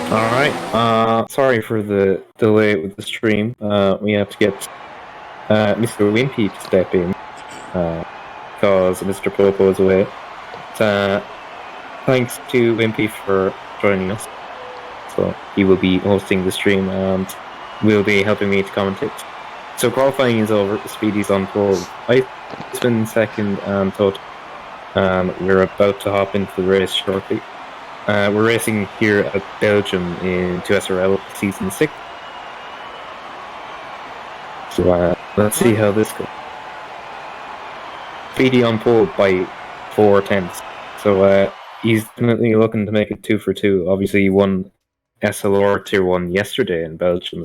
Alright, sorry for the delay with the stream. We have to get Mr. Wimpy to step in, because Mr. Popo is away. Thanks to Wimpy for joining us. So he will be hosting the stream and will be helping me to commentate. So qualifying is over, Speedy's on pole, Iceman second and Total. We're about to hop into the race shortly. We're racing here at Belgium in 2SRL Season 6. So let's see how this goes. Speedy on pole by 4 tenths. So he's definitely looking to make it 2 for 2. Obviously he won SLR Tier 1 yesterday in Belgium.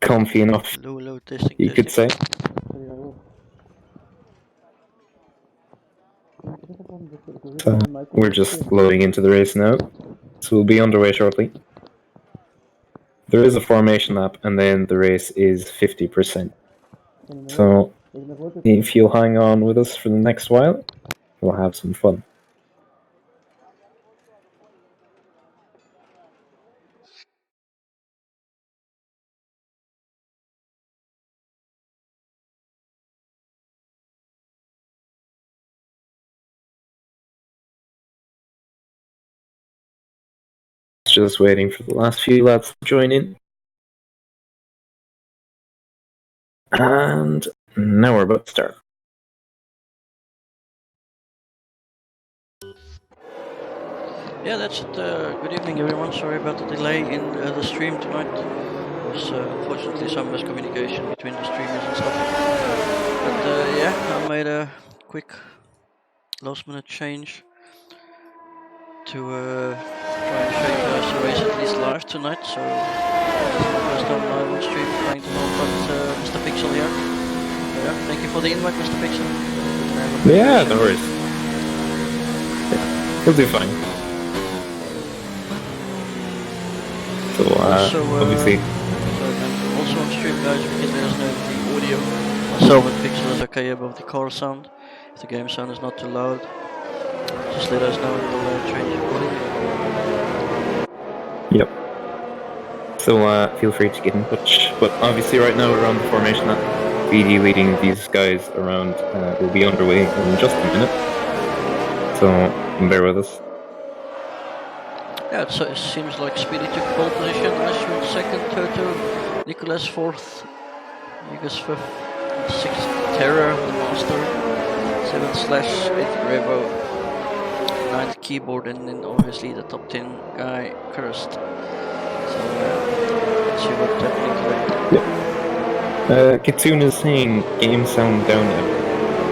Comfy enough, testing, you could say. We're just loading into the race now, so we'll be underway shortly. There is a formation lap, and then the race is 50%. So if you'll hang on with us for the next while, we'll have some fun. Just waiting for the last few lads to join in. And now we're about to start. Yeah, that's it. Good evening, everyone. Sorry about the delay in the stream tonight. There was unfortunately some miscommunication between the streamers and stuff. But yeah, I made a quick last-minute change to try and show you guys the race at least live tonight. So this is my first time live on stream trying to help out Mr. Pixel here. Yeah, thank you for the invite, Mr. Pixel. Yeah, no worries. Yeah, we'll do fine. So obviously. Also on stream, guys, you can let us know if the audio myself and Pixel is okay above the car sound. If the game sound is not too loud, just let us know and we'll change accordingly. Yep. So feel free to get in touch. But obviously right now we're on the formation that BD leading these guys around will be underway in just a minute. So bear with us. Yeah, so it seems like Speedy took pole position, Ashwin second, Toto, Nicholas fourth, Vegas fifth, sixth, Terror, the master, 7/8th, Revo, 9th, Keyboard, and then obviously the top 10 guy, Cursed. So let's see what's happening today. Yeah. Kitsune is saying game sound down now,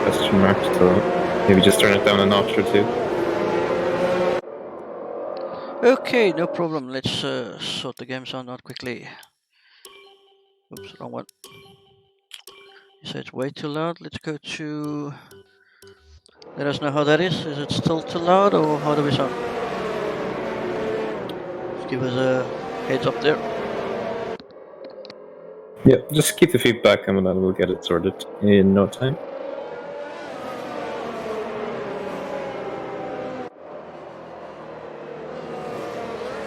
question mark, so maybe just turn it down a notch or two. Okay, no problem. Let's sort the game sound out quickly. Oops, wrong one. You say it's way too loud. Let's go to... Let us know how that is. Is it still too loud or how do we sound? Just give us a heads up there. Yeah, just keep the feedback coming and we'll get it sorted in no time.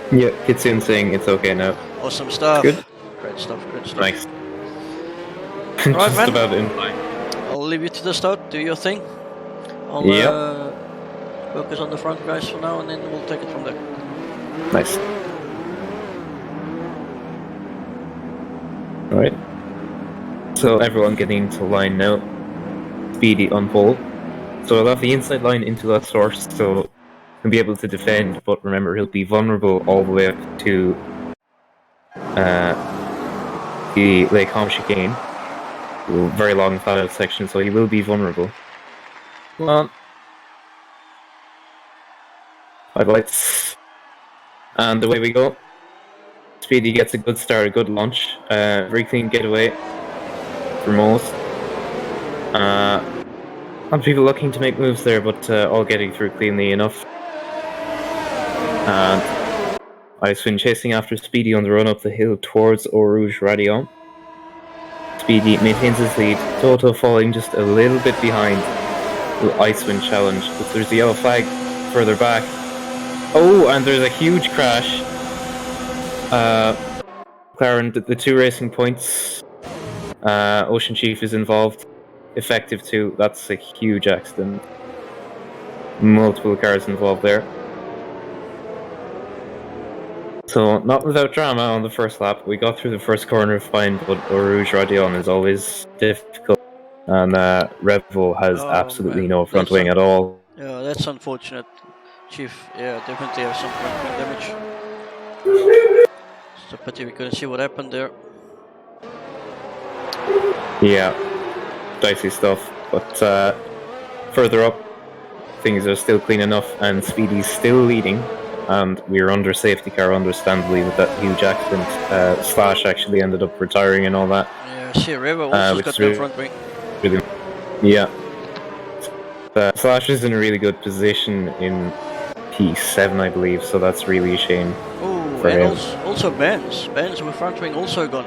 Yeah, Kitsune saying it's okay now. Awesome stuff. Good. Great stuff, great stuff. Nice. Right, just man. about in time. I'll leave you to the start. Do your thing. I'll focus on the front guys for now and then we'll take it from there. Nice. Alright. So everyone getting to line now. Speedy on pole. So I'll have the inside line into that source so he'll be able to defend, but remember he'll be vulnerable all the way up to the Lake Home chicane. Very long flat out section, so he will be vulnerable. Come on. 5 lights. And away we go. Speedy gets a good start, a good launch. Very clean getaway for most. A lot of people looking to make moves there, but all getting through cleanly enough. And Icewind chasing after Speedy on the run up the hill towards Eau Rouge Radion. Speedy maintains his lead, Toto falling just a little bit behind the Icewind challenge, but there's a yellow flag further back. Oh, and there's a huge crash. McLaren, the 2 racing points. OceanChief is involved. Effective 2. That's a huge accident. Multiple cars involved there. So, not without drama on the first lap. We got through the first corner fine, but Rouge Radion is always difficult. And Revo has absolutely man, no front wing at all. Yeah, that's unfortunate. Chief, yeah, definitely have some front wing damage. It's a pity we couldn't see what happened there. Yeah, dicey stuff. But further up, things are still clean enough, and Speedy's still leading. And we were under safety car, understandably, with that huge accident. Slash actually ended up retiring and all that. Yeah, see, Revo also got no front wing. Really, yeah. Slash is in a really good position in P7, I believe, so that's really a shame. Oh, for and him. also Benz. Benz with front wing also gone.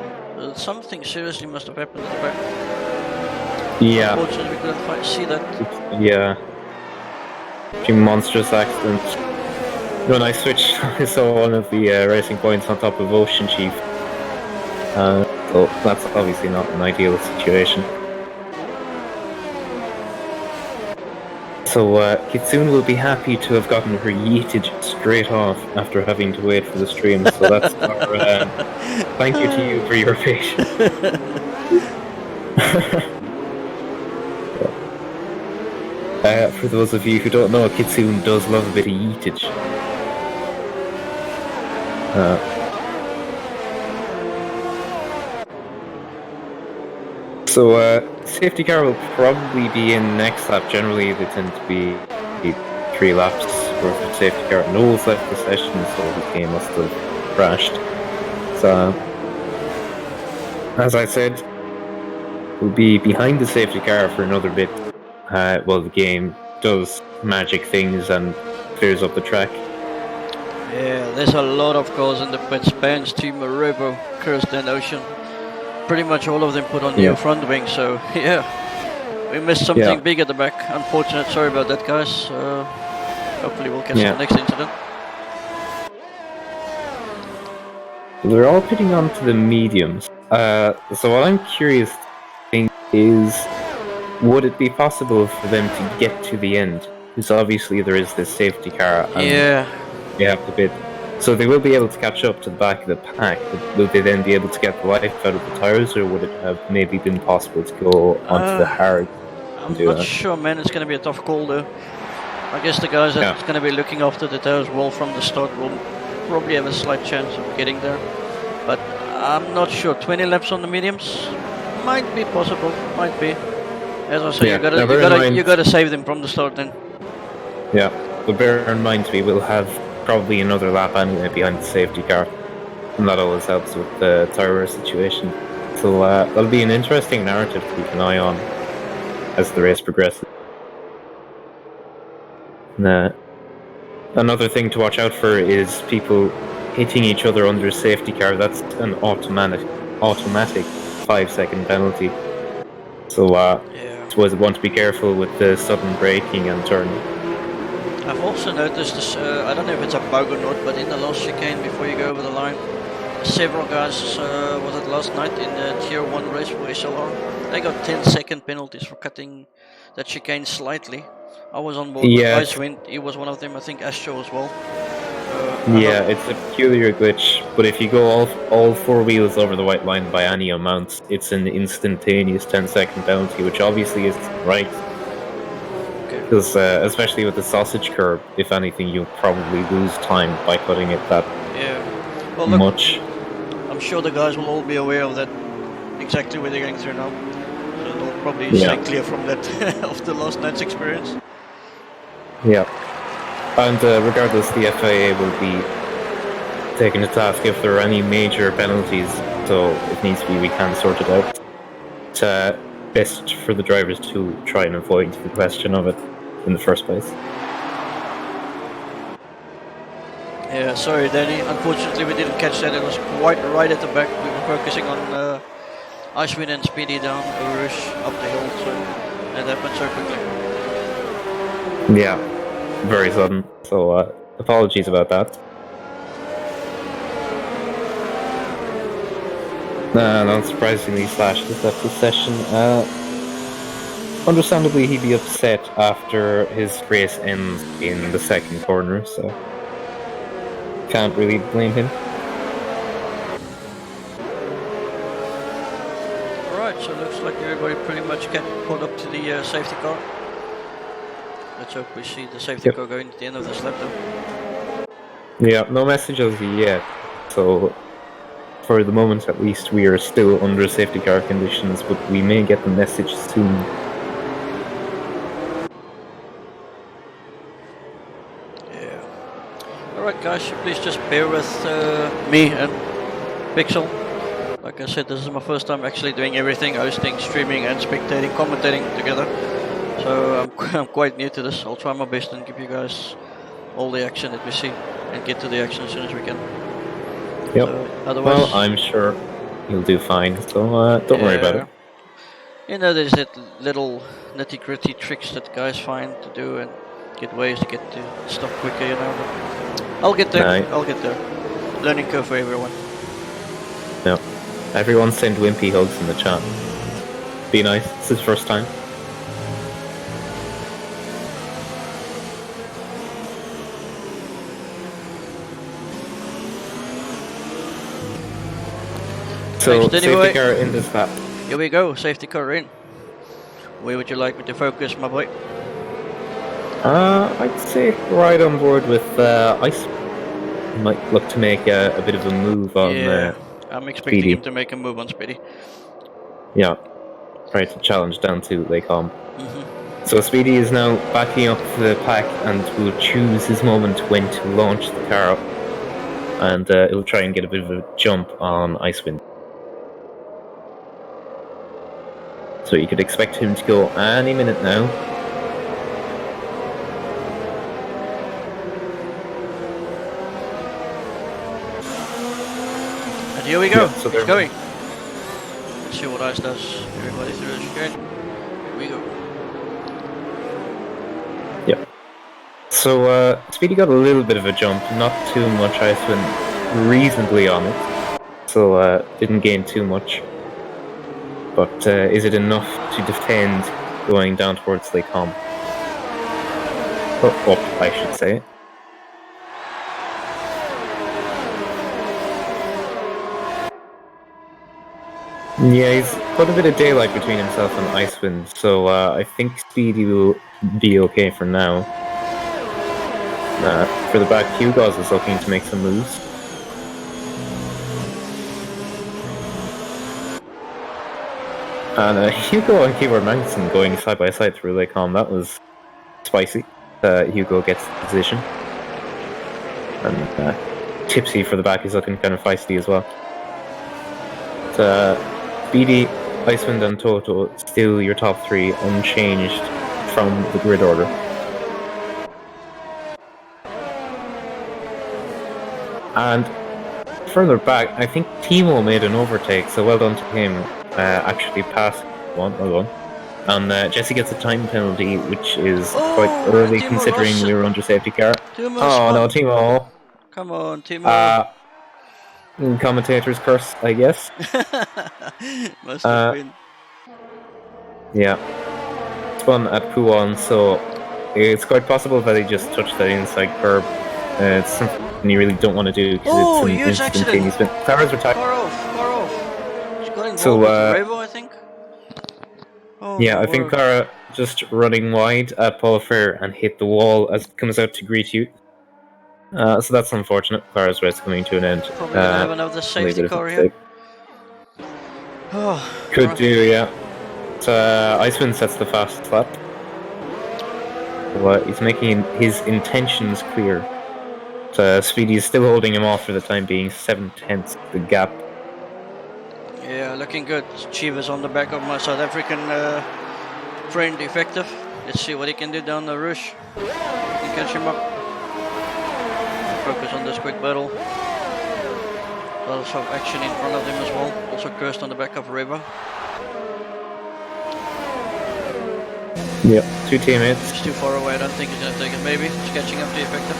Something seriously must have happened at the back. Yeah. Unfortunately, we couldn't see that. Yeah. Few monstrous accidents. When I switched, I saw one of the racing points on top of OceanChief. So that's obviously not an ideal situation. So Kitsune will be happy to have gotten her yeeted straight off after having to wait for the stream. So that's our thank you to you for your patience. For those of you who don't know, Kitsune does love a bit of yeetage. So safety car will probably be in next lap. Generally, they tend to be 3 laps worth of safety car. Noel's left the session, so the game must have crashed. So, as I said, we'll be behind the safety car for another bit. While the game does magic things and clears up the track. Yeah, there's a lot of cars in the pits. Benz, Thimo, Revo, Corsa and Ocean. Pretty much all of them put on new front wing, so yeah. We missed something big at the back. Unfortunate, sorry about that, guys. Hopefully we'll catch the next incident. They're all pitting onto the mediums. So what I'm curious to think is, would it be possible for them to get to the end? Because obviously there is this safety car and they have to pit. So they will be able to catch up to the back of the pack, but will they then be able to get the life out of the tyres, or would it have maybe been possible to go onto the hard? I'm not sure, man. It's going to be a tough call, though. I guess the guys that's going to be looking after the tyres well from the start will probably have a slight chance of getting there. But I'm not sure. 20 laps on the mediums might be possible. Might be. As I say, you gotta save them from the start then. Yeah, but bear in mind we will have probably another lap anyway behind the safety car, and that always helps with the tyre situation. So that'll be an interesting narrative to keep an eye on as the race progresses. Another thing to watch out for is people hitting each other under safety car. That's an automatic 5-second penalty. So I suppose I want to be careful with the sudden braking and turning. I've also noticed this, I don't know if it's a bug or not, but in the last chicane before you go over the line, several guys, was it last night in the Tier 1 race for SLR, they got 10-second penalties for cutting that chicane slightly. I was on board with Icewind, he was one of them, I think Assetto as well. It's a peculiar glitch, but if you go all 4 wheels over the white line by any amount, it's an instantaneous 10-second penalty, which obviously is right. Because especially with the sausage curve, if anything, you'll probably lose time by cutting it that much. I'm sure the guys will all be aware of that, exactly where they're going through now. So they'll probably stay clear from that after last night's experience. Yeah. And regardless, the FIA will be taking to task if there are any major penalties, so if needs to be, we can sort it out. It's best for the drivers to try and avoid the question of it in the first place. Yeah, sorry Danny, unfortunately we didn't catch that. It was quite right at the back. We were focusing on Icewind and Speedy down Rouge up the hill, so that happened so quickly. Yeah, very sudden. So apologies about that. Not surprisingly, Slash has left the session. Understandably, he'd be upset after his race ends in the second corner, so can't really blame him. Alright, so looks like everybody pretty much get pulled up to the safety car. Let's hope we see the safety car going at the end of this lap though. Yeah, no messages yet, so for the moment at least we are still under safety car conditions, but we may get the message soon. Yeah. Alright guys, please just bear with me and Pixel. Like I said, this is my first time actually doing everything, hosting, streaming and spectating, commentating together. So I'm quite new to this. I'll try my best and give you guys all the action that we see and get to the action as soon as we can. Yep. Otherwise, well, I'm sure you'll do fine, so don't worry about it. You know, there's that little nitty-gritty tricks that guys find to do and get ways to get to stuff quicker, you know. But I'll get there. I'll get there. Learning curve for everyone. Yep. Everyone send Wimpy hugs in the chat. Be nice. It's his first time. So, safety car in this lap. Here we go, safety car in. Where would you like me to focus, my boy? I'd say right on board with Ice. Might look to make a bit of a move on I'm expecting Speedy. him to make a move on Speedy. Yeah, try to challenge down to Lake Holm. So Speedy is now backing up the pack and will choose his moment when to launch the car up. And he'll try and get a bit of a jump on Icewind. So you could expect him to go any minute now. And here we go, Yeah, so it's going. Let's see what Ice does. Everybody through the chicane. Here we go. Yep. So Speedy got a little bit of a jump, not too much. Icewind reasonably on it. So didn't gain too much. But is it enough to defend going down towards Lake Holm? Or up, I should say. Yeah, he's put a bit of daylight between himself and Icewind, so I think Speedy will be okay for now. For the back, Hugo's is looking to make some moves. And Hugo and Keyboard Magnuson going side by side through Lake Holm, that was spicy. Hugo gets the position. And Tipsy for the back is looking kind of feisty as well. Speedy, Icewind and Toto still your top three unchanged from the grid order. And further back, I think Thimo made an overtake, so well done to him. Actually passed one. And Jesse gets a time penalty, which is quite early considering we were under safety car. Oh no, Thimo! Come on, Thimo! Commentator's curse, I guess. Must have been. Yeah. Spun at Puan, so it's quite possible that he just touched that inside curb. It's something you really don't want to do because it's an instantaneous spin. Cars retired. Far off. He's got involved with Revo, I think. I think Cara just running wide at Paul Fair and hit the wall as it comes out to greet you. So that's unfortunate. Clara's race coming to an end. Probably gonna have another safety car here. Could do, yeah. So Icewind sets the fastest lap. But he's making his intentions clear. So Speedy is still holding him off for the time being, 7/10 the gap. Yeah, looking good. Chief is on the back of my South African friend, Effective. Let's see what he can do down the rush. Can catch him up. Focus on this quick battle. Lots of action in front of him as well. Also cursed on the back of River. Yep, two teammates. He's too far away, I don't think he's gonna take it. Maybe he's catching up to Effective.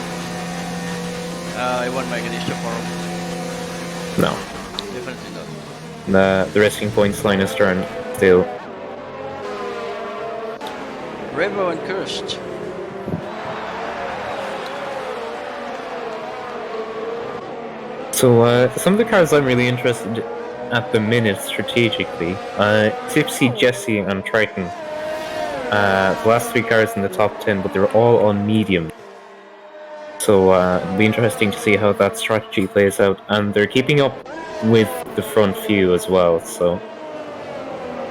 It won't make it, he's too far off. No. Definitely not. The resting points line is turned still. Revo and Cursed. So some of the cars I'm really interested in at the minute strategically, Tipsy, Jesse and Triton. The last 3 cars in the top 10, but they're all on medium. So it'll be interesting to see how that strategy plays out. And they're keeping up with the front few as well, so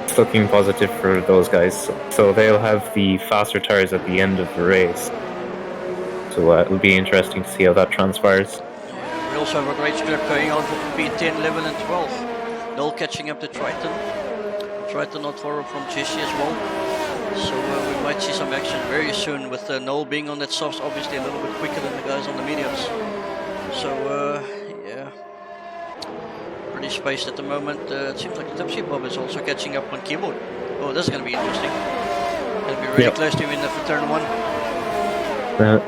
it's looking positive for those guys. So they'll have the faster tires at the end of the race. So it'll be interesting to see how that transpires. We also have a great split going on for P10, 11 and 12. Noel catching up to Triton. Triton not far from Jesse as well. So we might see some action very soon with Noel being on that softs, obviously a little bit quicker than the guys on the mediums. So yeah, pretty spaced at the moment. It seems like TipsyBob is also catching up on keyboard. Oh, this is going to be interesting. Going to be really close to him in for turn 1.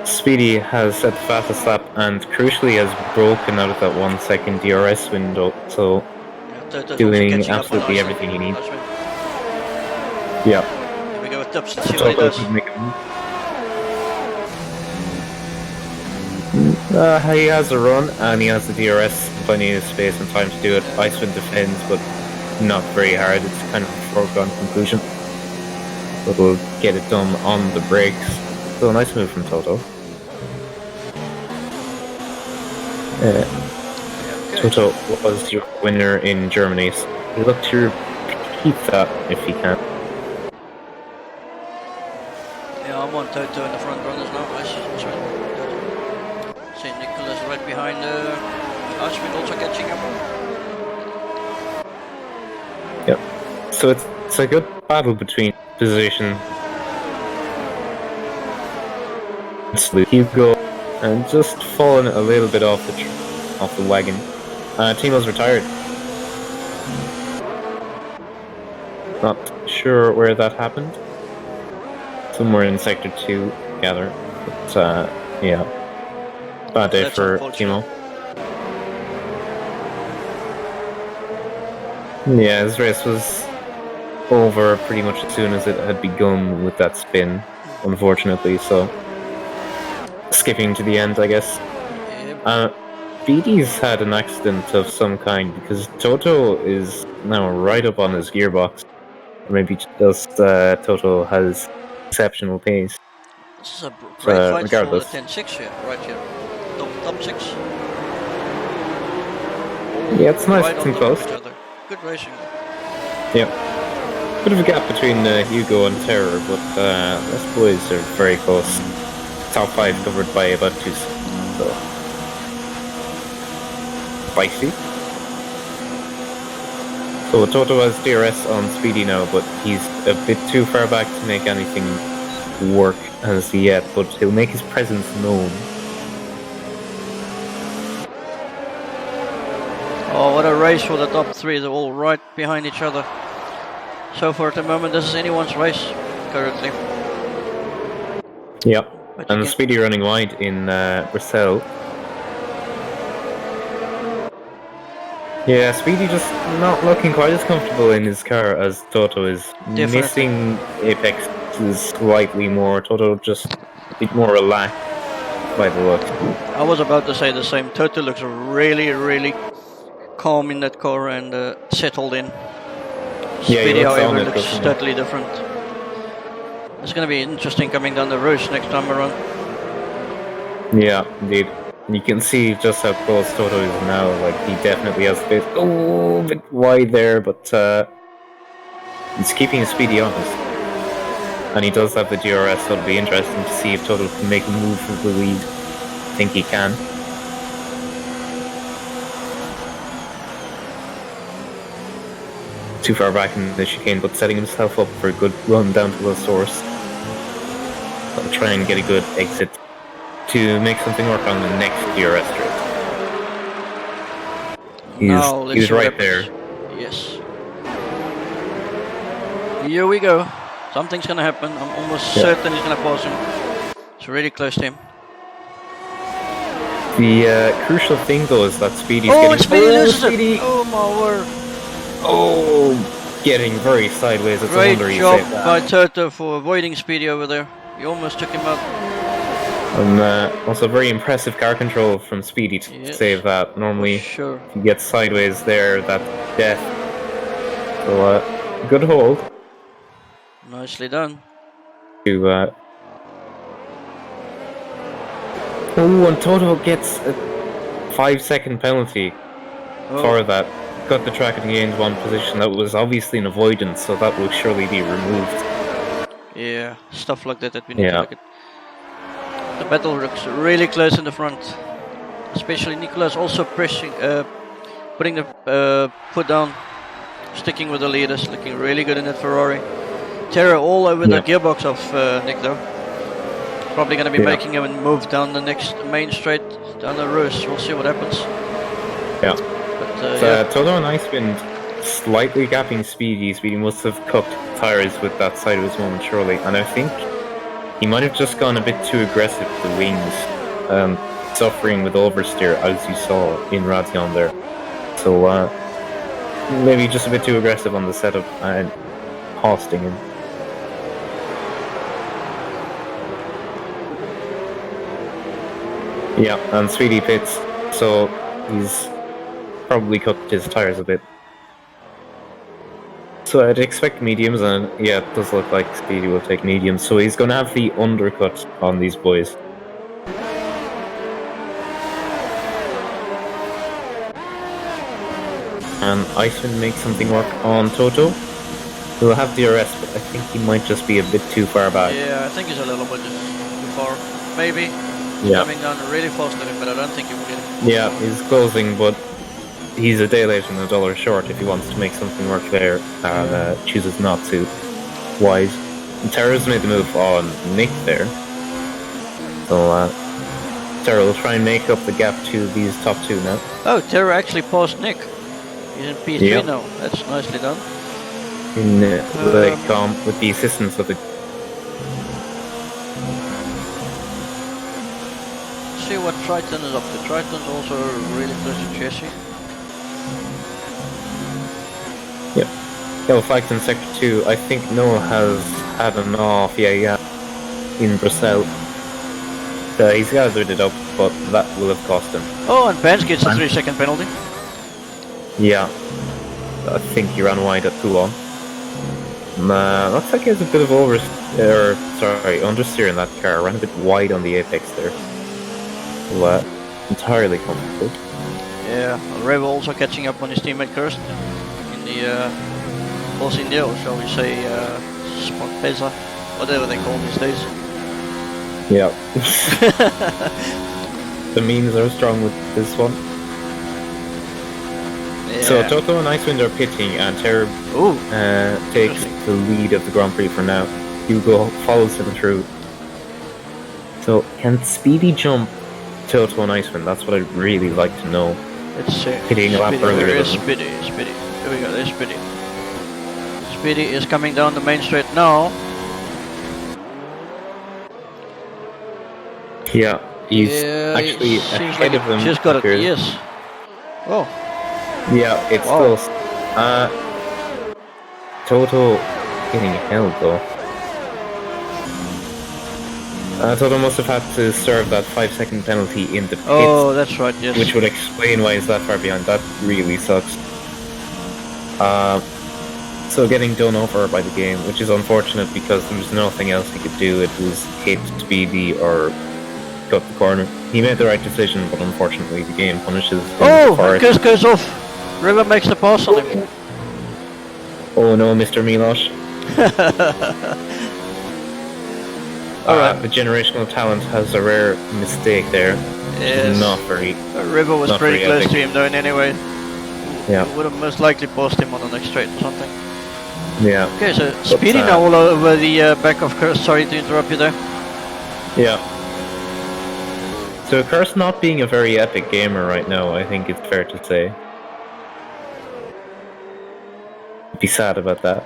Speedy has set the fastest lap and crucially has broken out of that 1 second DRS window, so doing absolutely everything he needs. Yeah. Here we go with Tips, let's see what he does. He has a run and he has the DRS, plenty of space and time to do it. Icewind defends, but not very hard. It's kind of a foregone conclusion. But we'll get it done on the brakes. So a nice move from Toto. Toto was your winner in Germany, so we look to repeat that if he can. Yeah, I'm on Toto in the front runners now. St. Nicholas right behind Ashwin also catching up. Yep. So it's a good battle between position. Hugo and just fallen a little bit off the wagon. Thimo's retired. Not sure where that happened. Somewhere in sector 2, gather. But yeah, bad day for Thimo. Yeah, his race was over pretty much as soon as it had begun with that spin, unfortunately. So. Skipping to the end, I guess. BD's had an accident of some kind because Toto is now right up on his gearbox. Or maybe just Toto has exceptional pace. This is a great fight regardless. for the 10-6 here, right here. Top 6. Yeah, it's nice right and close. Good racing. Yeah. Bit of a gap between Hugo and Terror, but those boys are very close. Top 5 covered by about 2, so spicy. So Toto has DRS on Speedy now, but he's a bit too far back to make anything work as yet, but he'll make his presence known. Oh, what a race for the top 3, they're all right behind each other. So for the moment, this is anyone's race currently. Yep. And Speedy running wide in Brazil. Yeah, Speedy just not looking quite as comfortable in his car as Toto is. Definitely. Missing Apex is slightly more. Toto just a bit more relaxed by the look. I was about to say the same. Toto looks really calm in that car and settled in. Speedy, yeah, however, looks totally different. It's going to be interesting coming down the road next time around. Yeah, indeed. You can see just how close Toto is now. Like, he definitely has a bit wide there, but he's keeping his Speedy honest. And he does have the DRS, so it'll be interesting to see if Toto can make a move for the lead. I think he can. Too far back in the chicane, but setting himself up for a good run down to the source. I'll try and get a good exit to make something work on the next DRS straight. He's right there. Yes. Here we go. Something's gonna happen. I'm almost certain he's gonna pass him. It's really close to him. The crucial thing though is that Speedy's Oh, getting. and Speedy loses Speedy! it! Oh my word! Oh, getting very sideways. It's a Great wonder he job saved that. by Toto for avoiding Speedy over there. He almost took him out. And also very impressive car control from Speedy to save that. Normally, sure. if you get sideways there, that's death. So, good hold Nicely done. to. Oh, and Toto gets a 5-second penalty for that. Got the track and gained one position. That was obviously an avoidance, so that will surely be removed. Yeah, stuff like that we need to look at. The battle looks really close in the front. Especially Nicolas also pressing, putting the foot down, sticking with the leaders, looking really good in that Ferrari. Terror all over the gearbox of Nick though. Probably going to be making him move down the next main straight, down the Rus. We'll see what happens. Yeah. But, Toto and Icewind slightly gapping Speedy. Speedy must have cooked tires with that sideways moment, surely. And I think he might have just gone a bit too aggressive with the wings, suffering with oversteer, as you saw in Radion there. So, maybe just a bit too aggressive on the setup and costing him. Yeah, and Speedy pits, so he's probably cooked his tires a bit. So I'd expect mediums, and yeah, it does look like Speedy will take mediums, so he's going to have the undercut on these boys. And Icewind makes something work on Toto. He'll have DRS, but I think he might just be a bit too far back. Yeah, I think he's a little bit too far. Maybe. He's coming down really fast at him, but I don't think he will get him. Yeah, he's closing, but he's a day late and $1 short if he wants to make something work there and chooses not to. Wise. Terra's made the move on Nick there. So Terra will try and make up the gap to these top two now. Oh, Terra actually passed Nick. He's in P3 now. That's nicely done. In with the assistance of the. See what Triton is up to. Triton's also really close to Jesse. Yep. Yellow flags in sector 2. I think Noah has had an off. Yeah. In Brazil. He's gathered it up, but that will have cost him. Oh, and Pence gets a 3-second penalty. Yeah. I think he ran wide at Toulon. Looks like he has a bit of understeer in that car. Ran a bit wide on the apex there. Well, entirely comfortable. Yeah, Revo also catching up on his teammate Kirsten in the Force India, or shall we say Spot Pesa, whatever they call these days. Yeah. The memes are strong with this one. Yeah. So Toto and Icewind are pitting, and Terra takes the lead of the Grand Prix for now. Hugo follows him through. So can Speedy jump Toto and Icewind? That's what I'd really like to know. Let's see. Hitting a lap earlier. Here is Speedy. Here we go, there's Speedy. Speedy is coming down the main straight now. Yeah, he's actually ahead of him. Just got it, yes. Oh. Yeah, it's close. Toto getting held though. Toto must have had to serve that 5-second penalty in the pits. Oh, that's right, yes. Which would explain why he's that far behind. That really sucks. So getting done over by the game, which is unfortunate because there was nothing else he could do. It was hit Speedy or cut the corner. He made the right decision, but unfortunately the game punishes him. Oh, Gus goes off. River makes the pass on him. Oh no, Mr. Milosh. The generational talent has a rare mistake there. Yes. Not very. River was pretty close to him though in any way. Yeah. Would have most likely passed him on the next straight or something. Yeah. Okay, so Speedy now all over the back of Curse. Sorry to interrupt you there. Yeah. So Curse not being a very epic gamer right now, I think it's fair to say. Be sad about that.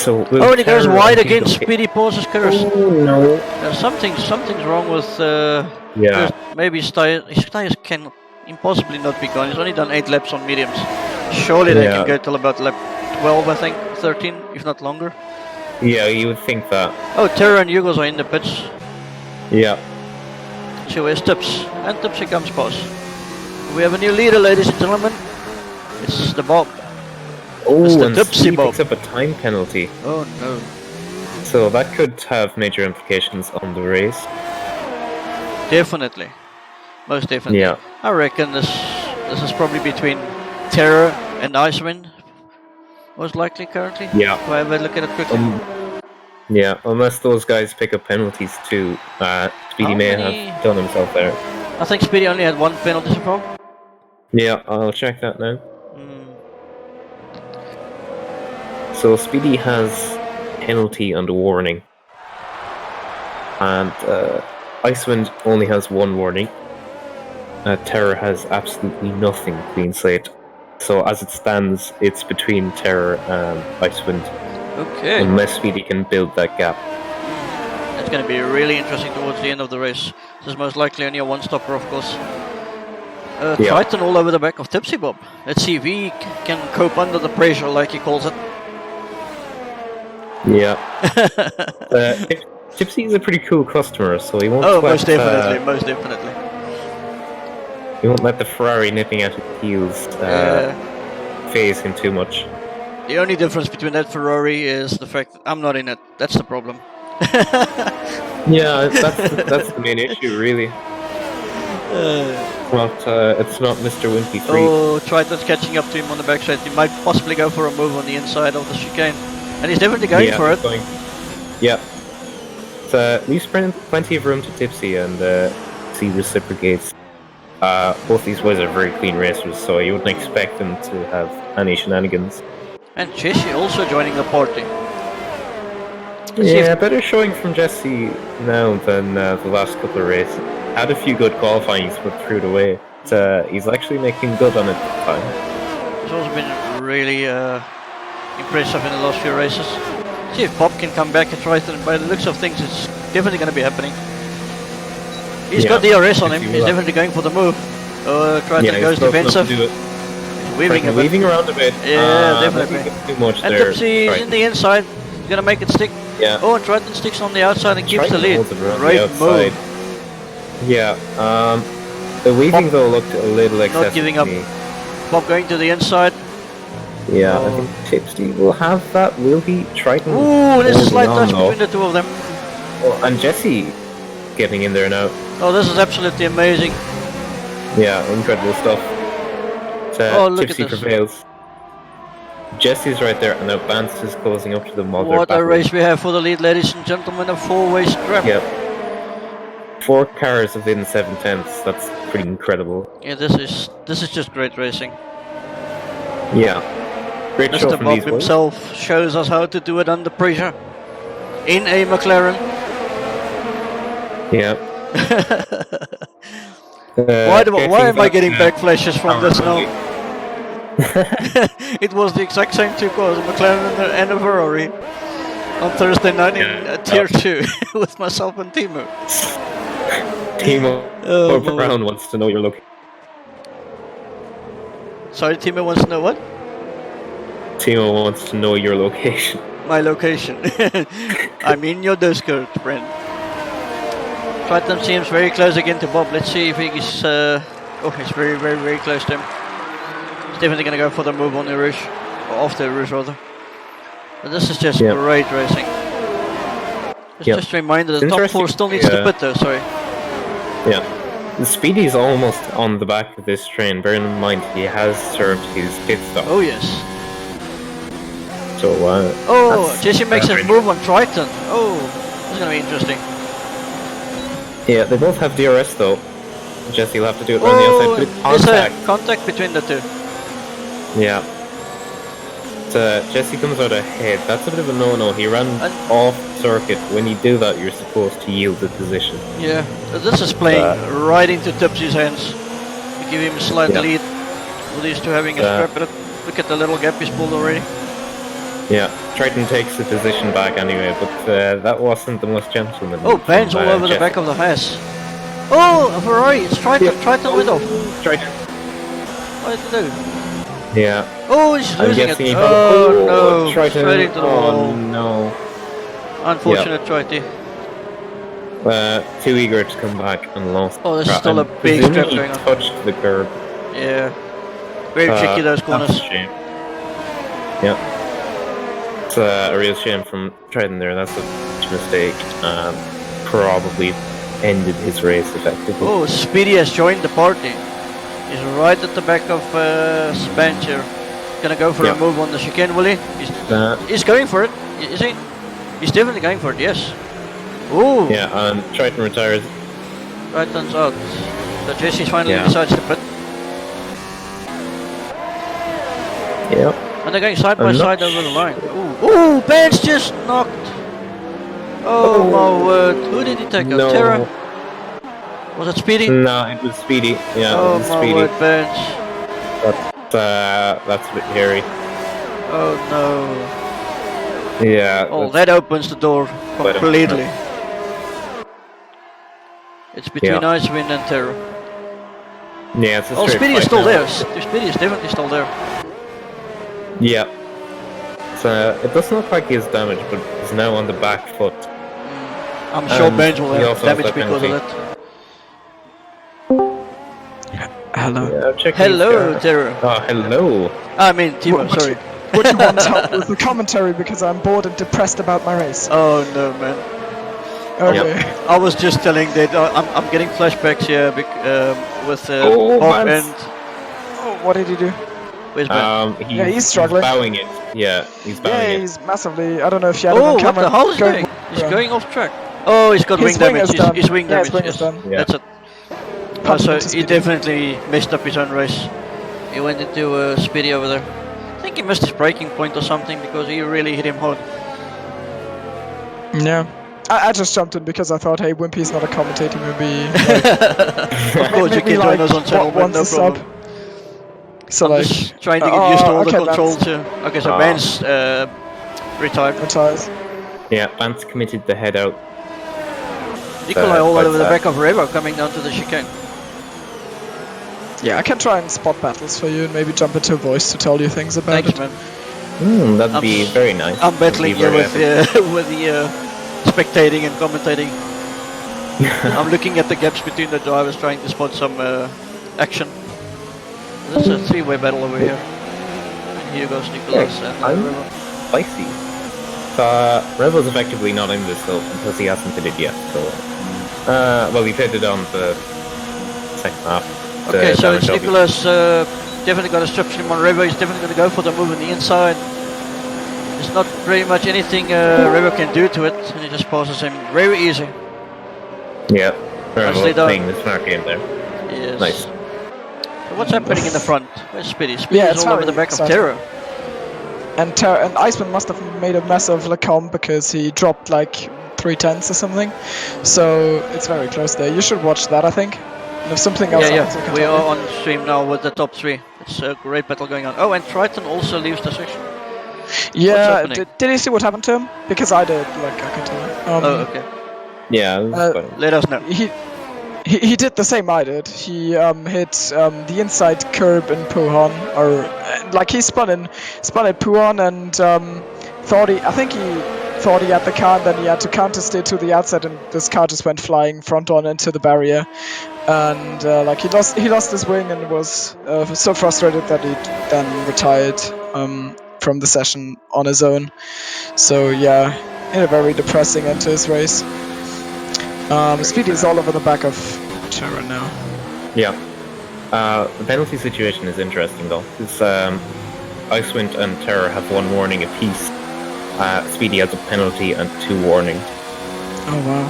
So Oh, and he goes Terror wide and against Eagle- Speedy pauses Curse. Oh no! Something's wrong with Yeah, Curse. Maybe his tires can impossibly not be gone. He's only done 8 laps on mediums. Surely they can yeah, go till about lap 12, I think, 13, if not longer. yeah. You would think that. Oh, Terror and Yugos are in the pits. Yeah. So where's Tips? And Tipsy comes boss. We have a new leader, ladies and gentlemen. It's the Bob. Oh, It's the and TipsyBob. Speedy picks up a time penalty. Oh no. So that could have major implications on the race. Definitely. Most definitely. Yeah. I reckon this is probably between Terror and Icewind. Most likely currently. Yeah. If I have a look at it quickly. Yeah, unless those guys pick up penalties too. Speedy How may many- have done himself there. I think Speedy only had 1 penalty so far. Yeah, I'll check that now. Hmm. So Speedy has penalty and a warning. And Icewind only has 1 warning. Terror has absolutely nothing, clean slate. So as it stands, it's between Terror and Icewind. Okay. Unless Speedy can build that gap. It's going to be really interesting towards the end of the race. This is most likely only a 1-stopper, of course. Yeah. Triton all over the back of TipsyBob. Let's see if he can cope under the pressure, like he calls it. Yeah. Tipsy is a pretty cool customer, so he won't. Oh, let, most definitely, most definitely. He won't let the Ferrari nipping at his heels phase him too much. The only difference between that Ferrari is the fact that I'm not in it. That's the problem. Yeah, that's the main issue, really. It's not Mr. Wimpy 3. Oh, Triton's catching up to him on the backside. He might possibly go for a move on the inside of the chicane. And he's definitely going for it. Yeah. So leaves plenty of room to Tipsy, and he reciprocates. Both these boys are very clean racers, so you wouldn't expect them to have any shenanigans. And Jesse also joining the party. Yeah, better showing from Jesse now than the last couple of races. Had a few good qualifyings, but threw it away. He's actually making good on it this time. He's also been really impressive in the last few races. See if Bob can come back and try to. By the looks of things, it's definitely going to be happening. He's got DRS on him. He's definitely going for the move. Triton goes defensive. Weaving around a bit. Yeah, definitely. Too much and there. Tipsy's in the inside. He's going to make it stick. Yeah. Oh, and Triton sticks on the outside and keeps the lead. Great move. Yeah. The weaving though looked a little excessive. Not giving up. Bob going to the inside. Yeah, I think Tipsy will have that, will he? Triton. Ooh, there's a slight touch between the two of them. Oh, and Jesse getting in there now. Oh, this is absolutely amazing. Yeah, incredible stuff. Look Tipsy at this. prevails. Jesse's right there, and now Vance is closing up to the mother. What a race we have for the lead, ladies and gentlemen. A 4-way scrap. Yep. 4 cars within 7/10. That's pretty incredible. Yeah, this is just great racing. Yeah. Great show Mr. from Bob these boys. himself shows us how to do it under pressure. In a McLaren. Yeah. Why am I getting backflashes from this now? It was the exact same 2 cars, a McLaren and a Ferrari, on Thursday night in Tier 2 with myself and Thimo. Thimo Brown wants to know your location. Sorry, Thimo wants to know what? Thimo wants to know your location. My location. I'm in your Discord, friend. Triton seems very close again to Bob. Let's see if he's he's very, very, very close to him. He's definitely going to go for the move on the Rouge, or off the Rouge rather. But this is just great racing. Just a reminder, the top 4 still needs to pit though, sorry. Yeah. The Speedy's almost on the back of this train, bearing in mind he has served his pit stop. Oh yes. So, Jesse makes a move on Triton. Oh, this is going to be interesting. Yeah, they both have DRS though. Jesse will have to do it around the outside. There's a contact between the 2. Yeah. Jesse comes out ahead. That's a bit of a no-no. He ran off circuit. When you do that, you're supposed to yield the position. Yeah, this is playing right into Tipsy's hands. We give him a slight lead with these 2 having a scrap. But look at the little gap he's pulled already. Yeah, Triton takes the position back anyway, but that wasn't the most gentlemanly. Oh, Ben's all over the back of the Haas. Oh, a Ferrari! It's Triton! Yep. Triton went off! Triton. What did he do? Yeah. Oh, he's I'm losing guessing it! he Oh no! Triton. Straight into the wall. No. Unfortunate Triton. Too eager to come back and lost. Oh, there's still a big trap he going on. touched the curb. Yeah. Very tricky those corners. That's a shame. Yeah. It's a real shame from Triton there. That's a huge mistake. Probably ended his race effectively. Oh, Speedy has joined the party. He's right at the back of Spence here. Gonna go for a move on the chicane, will he? He's going for it, is he? He's definitely going for it, yes. Ooh! Yeah, and Triton retires. Triton's out. So Jesse's finally decides to pit. Yep. And they're going side by side over the line. Ooh, ooh, Ben's just knocked. Oh my word! Who did he take out? Terra? Was it Speedy? No, it was Speedy. Yeah, oh it was my Speedy. word, Bench. That's a bit hairy. Oh no. Yeah. Oh, that opens the door completely. It's between Icewind and Terra. Yeah, it's a oh, straight Speedy is fight still now. there. Speedy is definitely still there. Yeah. So it doesn't look like he is damaged, but he's now on the back foot. I'm sure Bench will have damage because of that. Hello. Yeah, hello, Terra. Oh, hello. I mean, Thimo, sorry. Would you want help with the commentary because I'm bored and depressed about my race? Oh no, man. Okay. Yep. I was just telling that I'm getting flashbacks here with Bob and. Oh, what did he do? Where's Ben? He's struggling. He's bowing it. Yeah, he's bowing it. Yeah, he's massively. I don't know if you had it on what camera. the hell is he doing? He's going off track. Oh, he's got His wing wing damage. is done. His wing Yeah, his damage. wing is done. Yeah. That's it. Oh, so he definitely messed up his own race. He went into Speedy over there. I think he missed his braking point or something because he really hit him hard. Yeah. I just jumped in because I thought, hey, Wimpy's not a commentator, maybe. Of course, you can join us on channel, but no problem. So I'm like, just trying to get used to all the okay, controls here. Okay, so Ben's retired. Retires. Yeah, Vance committed the head out. Nikolai all over the back of Revo coming down to the chicane. Yeah, I can try and spot battles for you and maybe jump into a voice to tell you things about Thanks, it. man. That'd be very nice. I'm battling here with the spectating and commentating. I'm looking at the gaps between the drivers, trying to spot some action. There's a three-way battle over here. And here goes Nicholas and Revo. Spicy. Revo's effectively not in this though because he hasn't hit it yet. So, well, we pitted on the second half. Okay, so it's Nicholas. Definitely got a strip stream on Revo. He's definitely going to go for the move on the inside. There's not very much anything Revo can do to it, and he just passes him very easy. Yeah, Nicely Revo done. playing the smart game there. Yes. Nice. So what's happening in the front? Where's Speedy? Speedy is all over the back of Terra. And Iceman must have made a mess of Lacombe because he dropped like 3/10 or something. So it's very close there. You should watch that, I think. And if something else happens, I can we tell are you. on stream now with the top three. It's a great battle going on. Oh, and Triton also leaves the section. Yeah, did you see what happened to him? Because I did, like, I can tell you. Oh, okay. Yeah, let us know. He did the same I did. He hit the inside curb in Puhan, or like he spun at Puhan and I think he thought he had the car, and then he had to counter steer to the outside, and this car just went flying front on into the barrier, and like he lost his wing and was so frustrated that he then retired from the session on his own. So yeah, in a very depressing end to his race. Speedy is all over the back of Terra now. Yeah. The penalty situation is interesting though, because Icewind and Terror have one warning apiece. Speedy has a penalty and 2 warnings. Oh wow.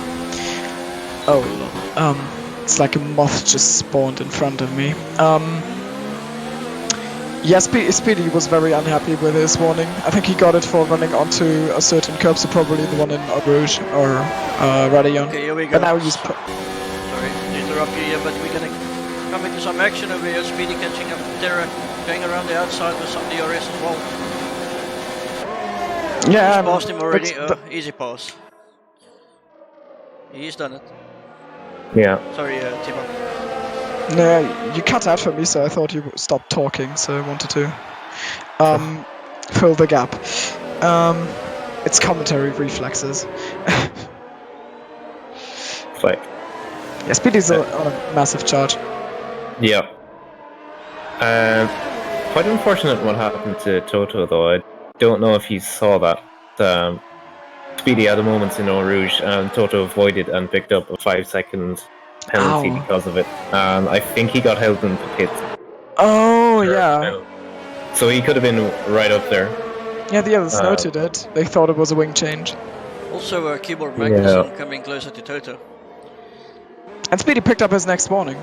Oh, it's like a moth just spawned in front of me. Yeah, Speedy was very unhappy with his warning. I think he got it for running onto a certain curb, so probably the one in Rouge or Radion. Okay, here we go. But now he's... Sorry to interrupt you here, but we're gonna come into some action over here. Speedy catching up with Terra, going around the outside with some DRS as well. Yeah, He's passed him already. but Easy pass. He's done it. Yeah. Sorry, Thimo. no, you cut out for me, so I thought you stopped talking. So I wanted to fill the gap. It's commentary reflexes. It's like, Yeah, Speedy's on a massive charge. yeah. Quite unfortunate what happened to Toto, though. I don't know if he saw that. Speedy had a moment in Eau Rouge, and Toto avoided and picked up a 5-second penalty Ow. because of it. And I think he got held in the pits. Oh, for a yeah. penalty. So he could have been right up there. Yeah, the others noted it. They thought it was a wing change. Also, Keyboard Magnussen coming closer to Toto. And Speedy picked up his next warning.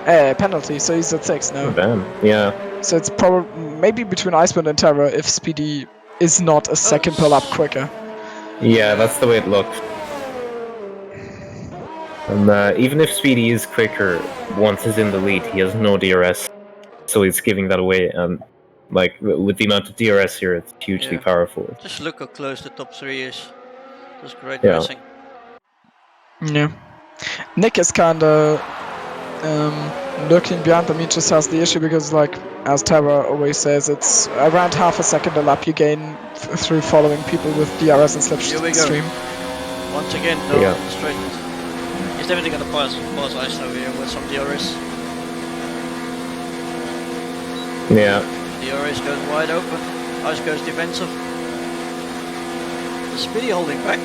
Penalty, so he's at 6 now. Damn. Yeah. So it's probably maybe between Iceman and Terra if Speedy is not a second per lap quicker. Yeah, that's the way it looks. And even if Speedy is quicker, once he's in the lead, he has no DRS. So he's giving that away. And like with the amount of DRS here, it's hugely powerful. Just look how close the top 3 is. That's great Yeah. racing. Yeah. Nick is kinda lurking behind them. He just has the issue because, like, as Terra always says, it's around half a second a lap you gain through following people with DRS and slipstream. Once again, no, straight. He's definitely gonna pass Assetto here with some DRS. Yeah. DRS goes wide open. Ice goes defensive. Speedy holding back.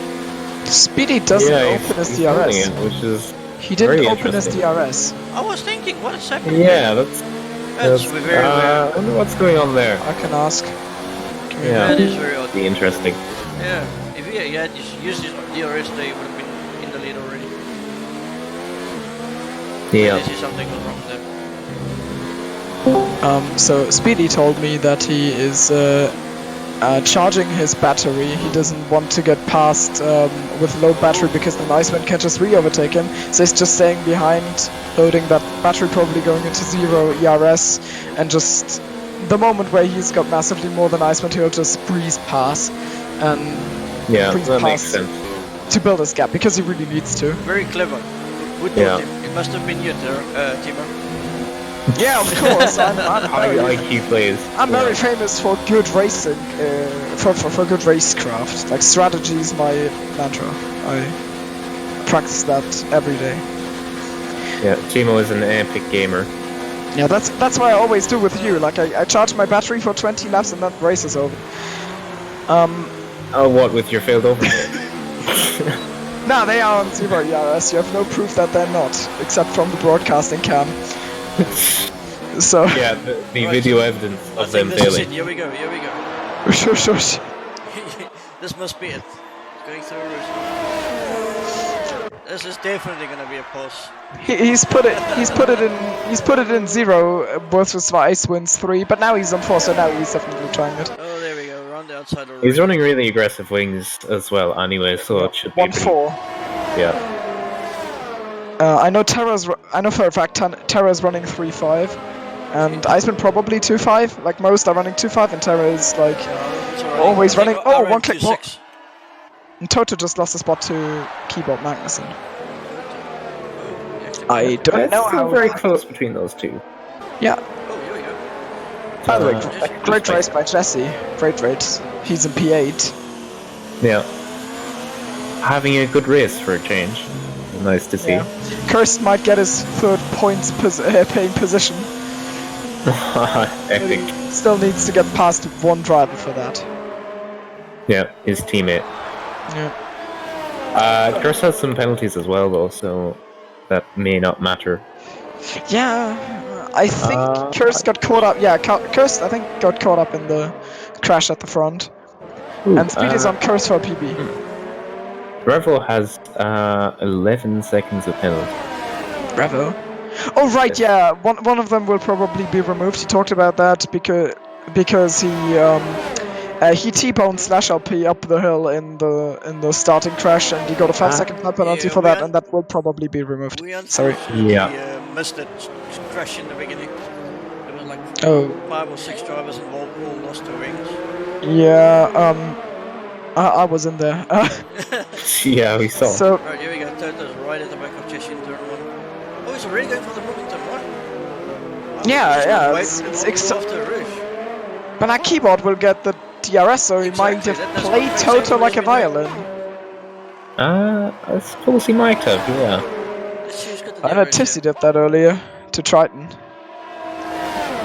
Speedy doesn't open his DRS. It, which is he didn't very open his DRS. I was thinking, what is happening? Yeah, that's very weird. I wonder what's going on there. I can ask. Yeah, that is very odd. Be interesting. Yeah, if he had just used his DRS, they would have been in the lead already. Yeah. I see something was wrong there. So Speedy told me that he is charging his battery. He doesn't want to get past with low battery because then Iceman can just re-overtake him. So he's just staying behind, loading that battery, probably going into 0 ERS, and just the moment where he's got massively more than Iceman, he'll just breeze past and breeze that past makes sense. to build his gap because he really needs to. Very clever. Who told him? It must have been you there, Thimo. Yeah, of course. I'm very, IQ players. I'm very famous for good racing, for good racecraft. Like, strategy is my mantra. I practice that every day. Yeah, Thimo is an epic gamer. Yeah, that's what I always do with you. Like, I charge my battery for 20 laps and then race is over. Oh, what, with your failed overtake? Nah, they are on 0 ERS. You have no proof that they're not, except from the broadcasting cam. So yeah, the video evidence of them failing. Here we go. Shush. This must be it. It's going through a roof. This is definitely gonna be a pause. He's put it in 0 both with Ice wins 3, but now he's on 4, so now he's definitely trying it. Oh, there we go. Around the outside already. He's running really aggressive wings as well, anyway, so it should be 1-4. Yeah. I know for a fact Terra's running 3-5, and Iceman probably 2-5. Like, most are running 2-5, and Terra is like always running. Oh, one click more. And Toto just lost a spot to Keyboard Magnussen. I don't know how. Very close between those two. Yeah. Oh, here we go. By the way, great race by Jesse. Great race. He's in P8. Yeah. Having a good race for a change. Nice to see. Yeah. Kirst might get his 3rd points paying position. Epic. He still needs to get past one driver for that. Yeah, his teammate. Yeah. Kirst has some penalties as well, though, so that may not matter. Yeah, I think Kirst got caught up. Yeah, Kirst, I think, got caught up in the crash at the front. Ooh, and Speed is on Kirst for PB. Revo has 11 seconds of penalty. Revo? Oh, right, yeah. One of them will probably be removed. He talked about that because he T-boned /LP up the hill in the starting crash, and he got a 5-second time penalty for that, and that will probably be removed. Sorry. Yeah. Missed that crash in the beginning. There was like 5 or 6 drivers involved, all lost their wings. Yeah, I was in there. Yeah, we saw. So Right, here we go. Toto's right at the back of Cheshire in turn 1. Oh, he's already going for the moving turn 1. yeah, Wait, it's we won't go ex- after Rouge. but our keyboard will get the DRS, so he might Exactly, have that's played what Toto Prix like a has been doing. violin. I suppose he might have, yeah. Let's see who's got the I know DRS Tipsy here. did that earlier to Triton.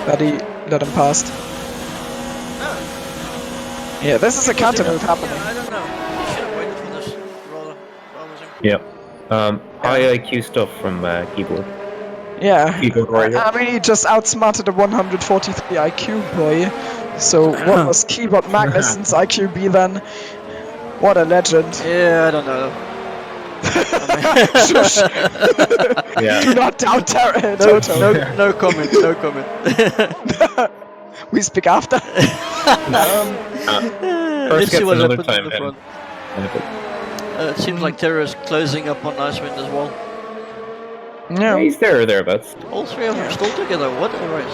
That he let him past. No, Yeah, this is a counter move happening. yeah, I don't know. He should have waited for this. Rather than Yep. High IQ stuff from keyboard. Yeah, Keyboard warrior. I mean he just outsmarted a 143 IQ boy. So what must Keyboard Magnussen's IQ be then? What a legend. Yeah, I don't know. Shush. Yeah. Do not doubt Toto. No comment, no comment. We speak after. Let's see gets what another happens in time the front. It seems like Terror is closing up on Icewind as well. Yeah, Yeah, he's there or thereabouts. All three of them still together. What a race.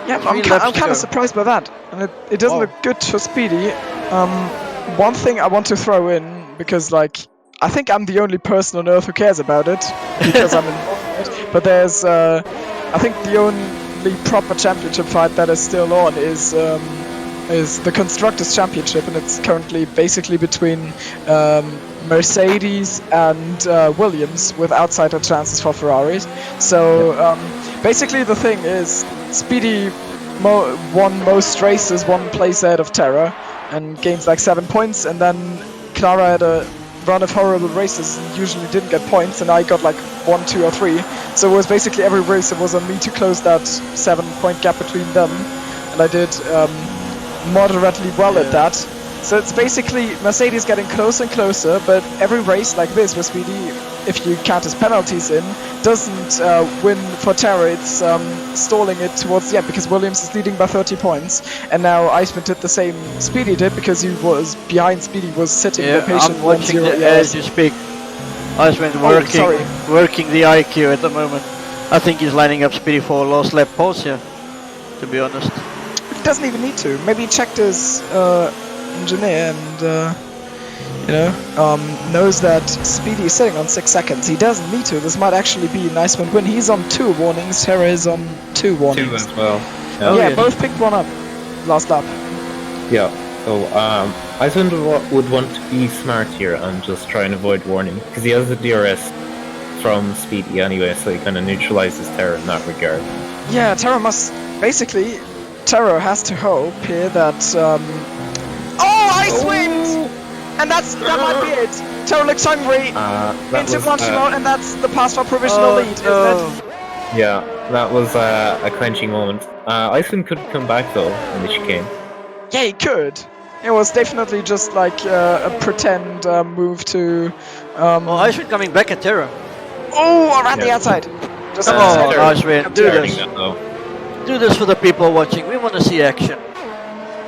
yeah, Three laps I'm to kind go. of surprised by that. And it doesn't Wow. look good for Speedy. One thing I want to throw in, because like, I think I'm the only person on earth who cares about it, because I'm involved in it. But there's, I think the only proper championship fight that is still on is the Constructors' Championship, and it's currently basically between Mercedes and Williams, with outsider chances for Ferraris. So basically the thing is, Speedy won most races, one place ahead of Terra, and gains like 7 points, and then Clara had a run of horrible races and usually didn't get points, and I got like 1, 2 or 3. So it was basically every race it was on me to close that 7-point gap between them, and I did moderately well at that. So it's basically Mercedes getting closer and closer, but every race like this where Speedy, if you count his penalties in, doesn't win for Terra. It's stalling it towards the end because Williams is leading by 30 points, and now Iceman did the same Speedy did because he was behind. Speedy was sitting there patient. I'm watching as you speak. Iceman's working the IQ at the moment. I think he's lining up Speedy for a last lap pause here, to be honest. He doesn't even need to. Maybe he checked his engineer and knows that Speedy is sitting on 6 seconds. He doesn't need to. This might actually be an Iceman win. He's on 2 warnings. Terra is on 2 warnings. 2 as well. Yeah, both picked one up last lap. Yeah. So Iceland would want to be smart here and just try and avoid warning because he has the DRS from Speedy anyway, so he kind of neutralizes Terra in that regard. Yeah, Terra must basically. Terra has to hope here that. Icewind! And that might be it. Terra looks hungry. Into Blanchimont, and that's the pass for provisional lead, isn't it? Yeah, that was a clenching moment. Iceland could come back though in the chicane. Yeah, he could. It was definitely just like a pretend move to. Icewind coming back at Terra. Around the outside. Just Come on, Icewind, do this. That, though. Do this for the people watching. We want to see action.